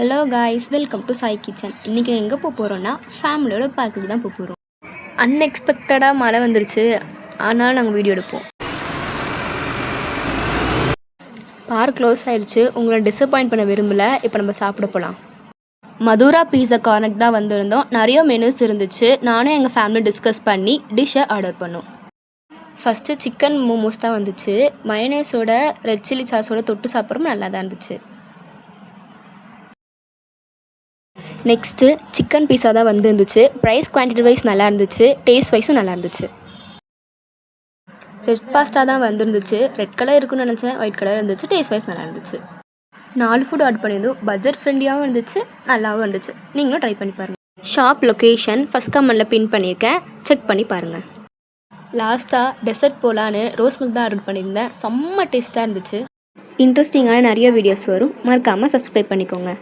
Hello guys, welcome to Sai kitchen. இன்றைக்கி எங்கே போகிறோன்னா ஃபேமிலியோட பார்க்குக்கு தான் போகிறோம். அன்எக்ஸ்பெக்டடாக மழை வந்துருச்சு, ஆனால் நாங்கள் வீடியோ எடுப்போம். பார்க் க்ளோஸ் ஆகிடுச்சு. உங்களை டிசப்பாயிண்ட் பண்ண விரும்பலை. இப்போ நம்ம சாப்பிட போகலாம். மதுரா பீஸா கார்னருக்கு தான் வந்திருந்தோம். நிறைய மெனுஸ் இருந்துச்சு. நானும் எங்கள் ஃபேமிலி டிஸ்கஸ் பண்ணி டிஷ்ஷை ஆர்டர் பண்ணோம். ஃபஸ்ட்டு சிக்கன் மோமோஸ் தான் வந்துச்சு. மயனேஸோட ரெட் சில்லி சாஸோட தொட்டு சாப்பிட்றோம், நல்லா தான் இருந்துச்சு. நெக்ஸ்ட்டு சிக்கன் பீஸா தான் வந்துருந்துச்சு. ப்ரைஸ் குவான்டிட்டி வைஸ் நல்லா இருந்துச்சு, டேஸ்ட் வைஸும் நல்லா இருந்துச்சு. ரெட் பாஸ்தா தான் வந்துருந்துச்சு. ரெட் கலர் இருக்குன்னு நினச்சேன், ஒயிட் கலர் இருந்துச்சு. டேஸ்ட் வைஸ் நல்லா இருந்துச்சு. 4 ஃபுட் ஆர்டர் பண்ணியிருந்தோம். பட்ஜெட் ஃப்ரெண்ட்லியாகவும் இருந்துச்சு, நல்லாவும் இருந்துச்சு. நீங்களும் ட்ரை பண்ணி பாருங்கள். ஷாப் லொக்கேஷன் ஃபஸ்ட் கமெண்டில் பின் பண்ணியிருக்கேன், செக் பண்ணி பாருங்கள். லாஸ்ட்டாக டெசர்ட் போகலான்னு ரோஸ் மில்க் தான் ஆர்டர் பண்ணியிருந்தேன். செம்ம டேஸ்ட்டாக இருந்துச்சு. இன்ட்ரெஸ்டிங்கான நிறைய வீடியோஸ் வரும், மறக்காமல் சப்ஸ்கிரைப் பண்ணிக்கோங்க.